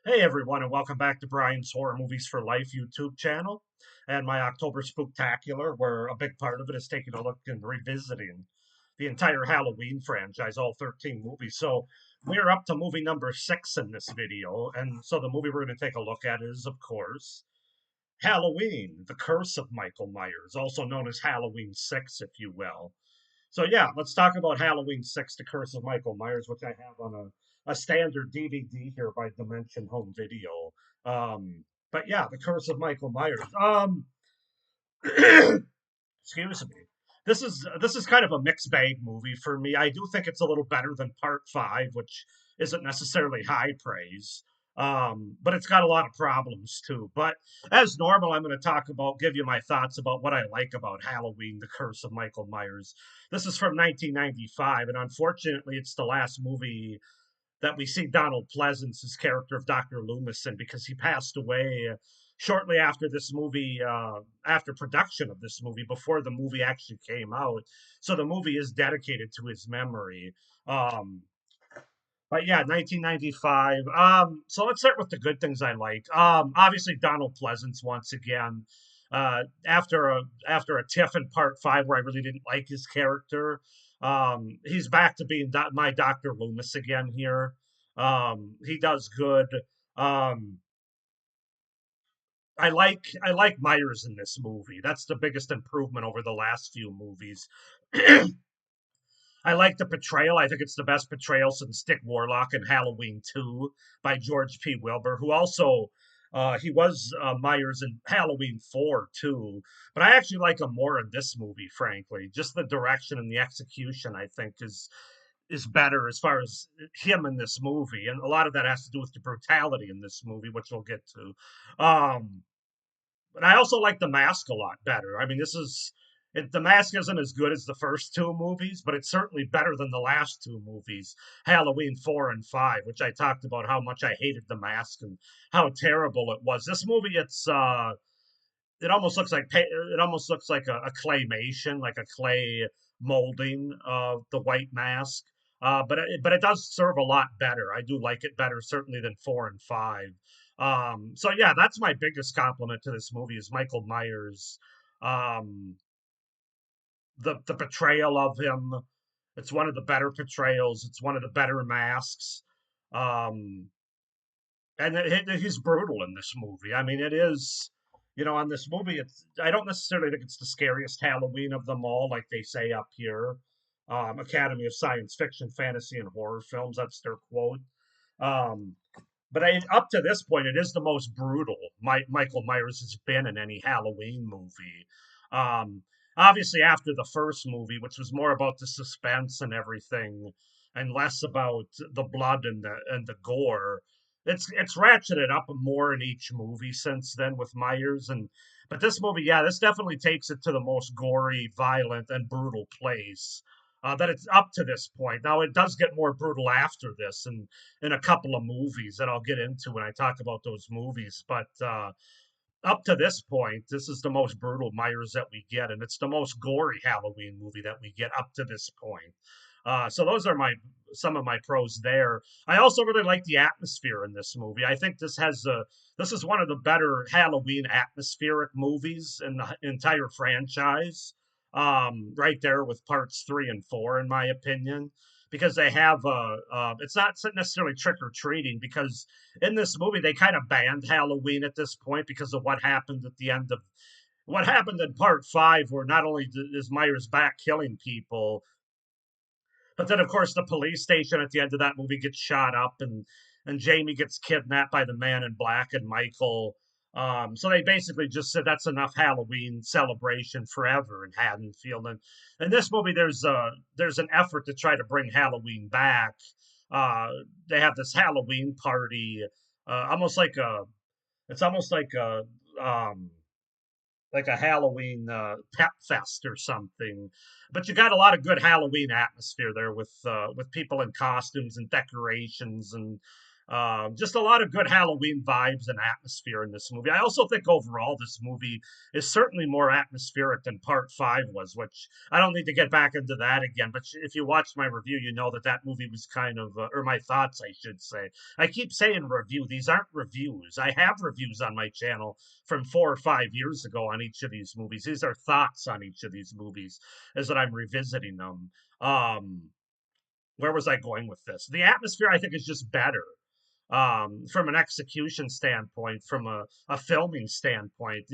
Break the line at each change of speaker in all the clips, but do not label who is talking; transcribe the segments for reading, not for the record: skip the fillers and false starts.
Hey everyone, and welcome back to Brian's Horror Movies for Life YouTube channel and my October Spooktacular, where a big part of it is taking a look and revisiting the entire Halloween franchise, all 13 movies. So we're up to movie number 6 in this video, and so the movie we're going to take a look at is, of course, Halloween, The Curse of Michael Myers, also known as Halloween 6, if you will. So yeah, let's talk about Halloween 6, The Curse of Michael Myers, which I have on a standard DVD here by Dimension Home Video. But yeah, The Curse of Michael Myers. Excuse me. This is kind of a mixed bag movie for me. I do think it's a little better than Part 5, which isn't necessarily high praise. But it's got a lot of problems too. But as normal, I'm going to give you my thoughts about what I like about Halloween, The Curse of Michael Myers. This is from 1995, and unfortunately, it's the last movie that we see Donald Pleasance's character of Dr. Loomis in, because he passed away shortly after this movie, after production of this movie, before the movie actually came out. So the movie is dedicated to his memory. Um, but yeah, 1995. So let's start with the good things I like. Obviously Donald Pleasance once again. After a tiff in part 5 where I really didn't like his character, he's back to being my Doctor Loomis again here. He does good. Um, I like Myers in this movie. That's the biggest improvement over the last few movies. I like the portrayal. I think it's the best portrayal since Dick Warlock in Halloween 2 by George P. Wilbur, who also he was Myers in Halloween 4 too. But I actually like him more in this movie, frankly. Just the direction and the execution, I think, is better as far as him in this movie, and a lot of that has to do with the brutality in this movie, which we'll get to. Um, but I also like the mask a lot better. I mean, the mask isn't as good as the first two movies, but it's certainly better than the last two movies, Halloween 4 and 5, which I talked about how much I hated the mask and how terrible it was. This movie, it almost looks like a claymation, like a clay molding of the white mask. But it does serve a lot better. I do like it better certainly than 4 and 5. So yeah, that's my biggest compliment to this movie is Michael Myers. Um, the portrayal of him. It's one of the better portrayals. It's one of the better masks. Um, and he's brutal in this movie. I mean, it is, on this movie, I don't necessarily think it's the scariest Halloween of them all, like they say up here. Academy of Science Fiction, Fantasy, and Horror Films. That's their quote. Um, but up to this point, it is the most brutal Michael Myers has been in any Halloween movie. Um, Obviously, after the first movie, which was more about the suspense and everything, and less about the blood and the gore, it's ratcheted up more in each movie since then with Myers. But this movie, yeah, this definitely takes it to the most gory, violent, and brutal place that it's up to this point. Now it does get more brutal after this, and in a couple of movies that I'll get into when I talk about those movies. But up to this point, this is the most brutal Myers that we get, and it's the most gory Halloween movie that we get up to this point. So those are some of my pros there. I also really like the atmosphere in this movie. I think this is one of the better Halloween atmospheric movies in the entire franchise. Right there with parts 3 and 4, in my opinion, because they have it's not necessarily trick or treating, because in this movie they kind of banned Halloween at this point because of what happened in part 5, where not only is Myers back killing people, but then, of course, the police station at the end of that movie gets shot up, and Jamie gets kidnapped by the Man in Black and Michael. So they basically just said that's enough Halloween celebration forever in Haddonfield. And in this movie, there's an effort to try to bring Halloween back. Uh, they have this Halloween party, almost like a it's almost um, like a Halloween pep fest or something. But you got a lot of good Halloween atmosphere there with people in costumes and decorations, and Just a lot of good Halloween vibes and atmosphere in this movie. I also think overall this movie is certainly more atmospheric than Part Five was, which I don't need to get back into that again. But if you watched my review, you know that that movie was kind of, or my thoughts, I should say. I keep saying review; these aren't reviews. I have reviews on my channel from 4 or 5 years ago on each of these movies. These are thoughts on each of these movies as that I'm revisiting them. Where was I going with this? The atmosphere, I think, is just better from an execution standpoint, from a filming standpoint.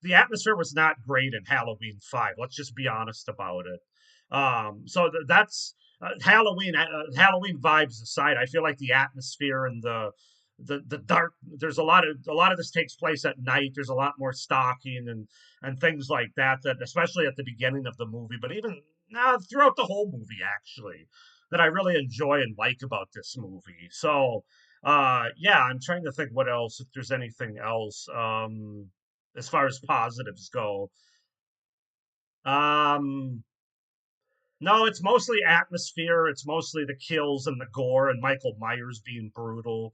The atmosphere was not great in Halloween 5. Let's just be honest about it. That's Halloween vibes aside. I feel like the atmosphere and the dark. There's a lot of this takes place at night. There's a lot more stalking and things like that. That especially at the beginning of the movie, but even now throughout the whole movie, actually, that I really enjoy and like about this movie. So yeah, I'm trying to think what else, if there's anything else, as far as positives go. Um, no, it's mostly atmosphere. It's mostly the kills and the gore and Michael Myers being brutal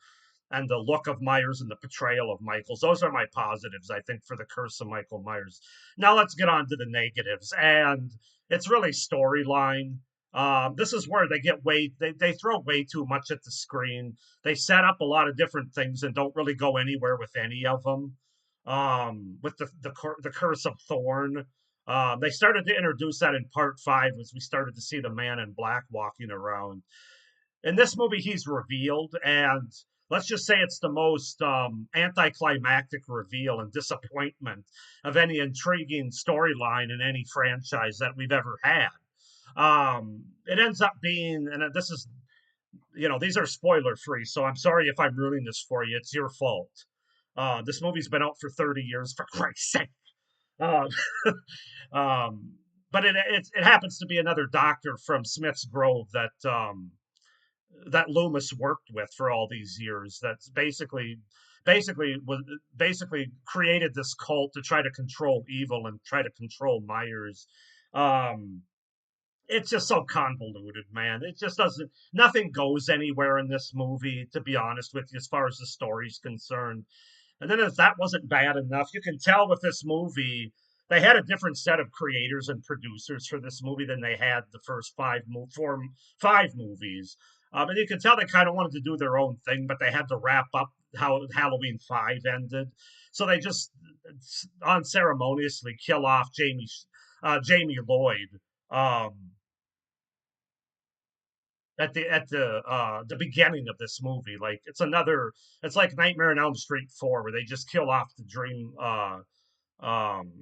and the look of Myers and the portrayal of Michaels. Those are my positives, I think, for the Curse of Michael Myers. Now let's get on to the negatives. And it's really storyline. This is where they throw way too much at the screen. They set up a lot of different things and don't really go anywhere with any of them. With the Curse of Thorn, they started to introduce that in Part Five as we started to see the Man in Black walking around. In this movie, he's revealed, and let's just say it's the most anticlimactic reveal and disappointment of any intriguing storyline in any franchise that we've ever had. It ends up being, and this is, these are spoiler free, so I'm sorry if I'm ruining this for you. It's your fault. This movie's been out for 30 years, for Christ's sake. Uh, um, but it happens to be another doctor from Smith's Grove that Loomis worked with for all these years. That's basically created this cult to try to control evil and try to control Myers. Um, it's just so convoluted, man. It just doesn't. Nothing goes anywhere in this movie, to be honest with you, as far as the story's concerned. And then if that wasn't bad enough, you can tell with this movie they had a different set of creators and producers for this movie than they had the first five movies. And you can tell they kind of wanted to do their own thing, but they had to wrap up how Halloween 5 ended. So they just unceremoniously kill off Jamie Lloyd um, at the beginning of this movie. Like it's like Nightmare on Elm Street 4, where they just kill off um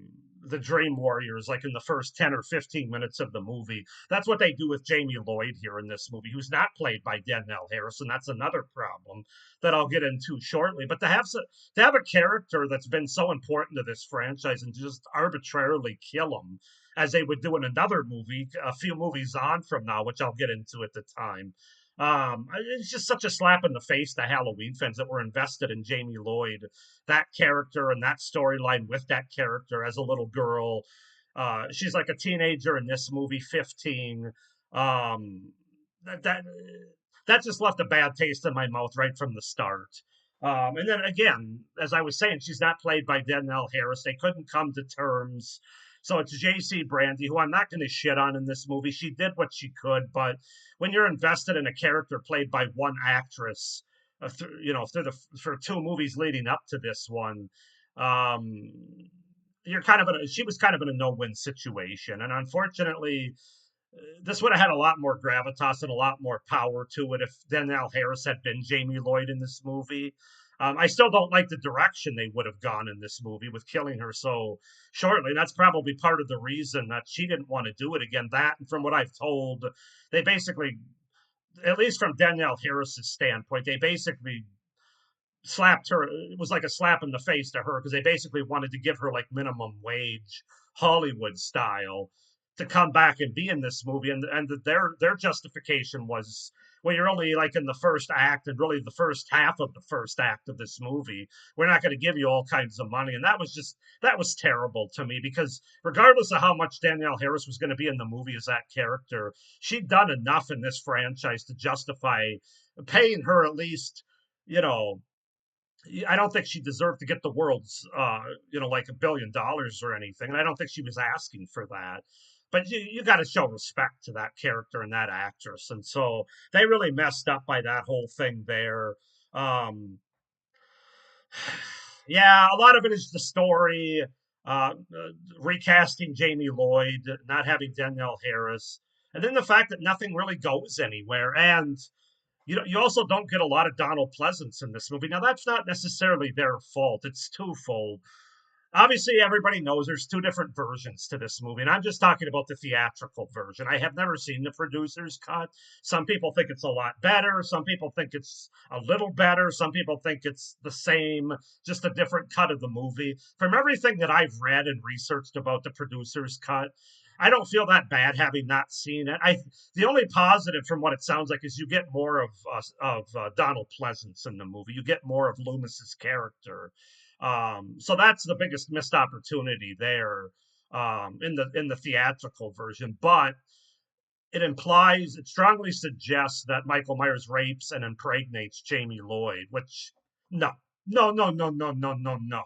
the Dream Warriors like in the first 10 or 15 minutes of the movie. That's what they do with Jamie Lloyd here in this movie, who's not played by Danielle Harrison. That's another problem that I'll get into shortly. But to have a character that's been so important to this franchise and just arbitrarily kill him as they would do in another movie a few movies on from now, which I'll get into at the time. It's just such a slap in the face to Halloween fans that were invested in Jamie Lloyd, that character and that storyline with that character as a little girl. She's like a teenager in this movie, 15. Um, that that that just left a bad taste in my mouth right from the start. And then again, as I was saying, she's not played by Danielle Harris. They couldn't come to terms. So it's J.C. Brandy, who I'm not going to shit on in this movie. She did what she could, but when you're invested in a character played by one actress, for two movies leading up to this one, um, she was kind of in a no-win situation, and unfortunately, this would have had a lot more gravitas and a lot more power to it if Danielle Harris had been Jamie Lloyd in this movie. I still don't like the direction they would have gone in this movie with killing her so shortly. And that's probably part of the reason that she didn't want to do it again. That, and from what I've told, they basically, at least from Danielle Harris's standpoint, they basically slapped her. It was like a slap in the face to her because they basically wanted to give her like minimum wage Hollywood style to come back and be in this movie, and their justification was, well, you're only like in the first act and really the first half of the first act of this movie. We're not going to give you all kinds of money, and that was terrible to me because regardless of how much Danielle Harris was going to be in the movie as that character, she'd done enough in this franchise to justify paying her at least you know, I don't think she deserved to get the world's, like $1 billion or anything. And I don't think she was asking for that. But you got to show respect to that character and that actress. And so they really messed up by that whole thing there. Um, yeah, a lot of it is the story, recasting Jamie Lloyd, not having Danielle Harris, and then the fact that nothing really goes anywhere. And you also don't get a lot of Donald Pleasance in this movie. Now that's not necessarily their fault. It's twofold. Obviously, everybody knows there's two different versions to this movie, and I'm just talking about the theatrical version. I have never seen the producer's cut. Some people think it's a lot better. Some people think it's a little better. Some people think it's the same, just a different cut of the movie. From everything that I've read and researched about the producer's cut, I don't feel that bad having not seen it. The only positive from what it sounds like is you get more of Donald Pleasance in the movie. You get more of Loomis's character, so that's the biggest missed opportunity there, in the theatrical version. But it strongly suggests that Michael Myers rapes and impregnates Jamie Lloyd, which no, no, no, no, no, no, no, no.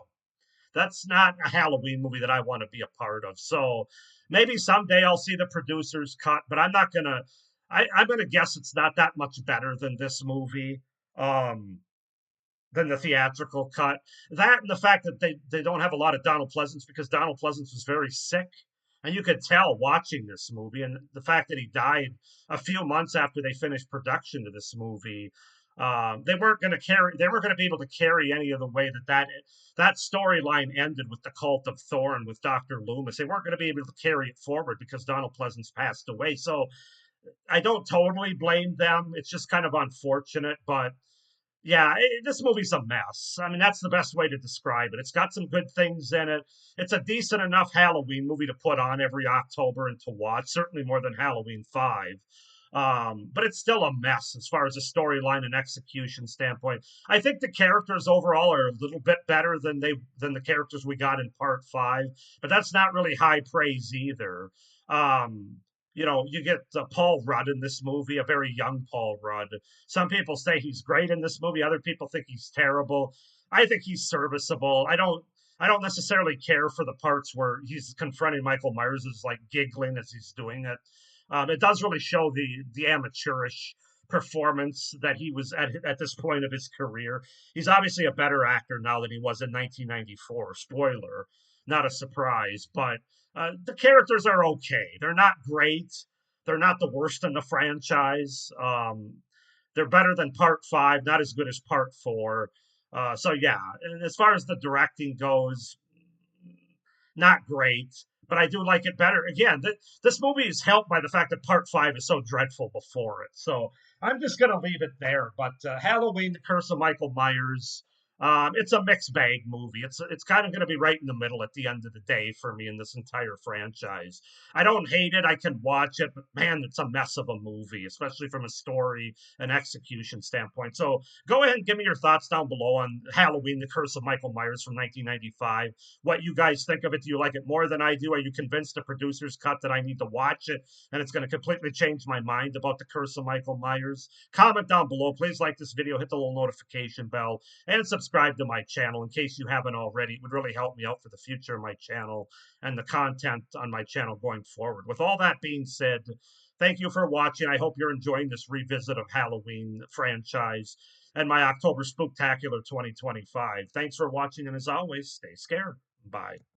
That's not a Halloween movie that I want to be a part of. So maybe someday I'll see the producer's cut, but I'm not gonna. I'm gonna guess it's not that much better than this movie. Um, than the theatrical cut. That and the fact that they don't have a lot of Donald Pleasance because Donald Pleasance was very sick. And you could tell watching this movie, and the fact that he died a few months after they finished production of this movie, they weren't going to be able to carry any of the way that storyline ended with the Cult of Thorn with Dr. Loomis. They weren't going to be able to carry it forward because Donald Pleasance passed away. So I don't totally blame them. It's just kind of unfortunate, but yeah, this movie's a mess. I mean, that's the best way to describe it. It's got some good things in it. It's a decent enough Halloween movie to put on every October and to watch, certainly more than Halloween 5. But it's still a mess as far as a storyline and execution standpoint. I think the characters overall are a little bit better than the characters we got in part 5, but that's not really high praise either. Um, you get Paul Rudd in this movie, a very young Paul Rudd. Some people say he's great in this movie. Other people think he's terrible. I think he's serviceable. I don't necessarily care for the parts where he's confronting Michael Myers is like giggling as he's doing it. It does really show the amateurish performance that he was at this point of his career. He's obviously a better actor now than he was in 1994. Spoiler, not a surprise, but the characters are okay. They're not great. They're not the worst in the franchise. They're better than part 5, not as good as part 4. So yeah, and as far as the directing goes, not great, but I do like it better. Again, this movie is helped by the fact that part 5 is so dreadful before it. So I'm just going to leave it there. But Halloween, The Curse of Michael Myers, it's a mixed bag movie. It's kind of going to be right in the middle at the end of the day for me in this entire franchise. I don't hate it. I can watch it, but man, it's a mess of a movie, especially from a story and execution standpoint. So go ahead and give me your thoughts down below on Halloween, The Curse of Michael Myers from 1995. What you guys think of it. Do you like it more than I do? Are you convinced the producer's cut that I need to watch it and it's going to completely change my mind about The Curse of Michael Myers? Comment down below. Please like this video, hit the little notification bell, and subscribe to my channel in case you haven't already. It would really help me out for the future of my channel and the content on my channel going forward. With all that being said, thank you for watching. I hope you're enjoying this revisit of Halloween franchise and my October Spooktacular 2025. Thanks for watching, and as always, stay scared. Bye.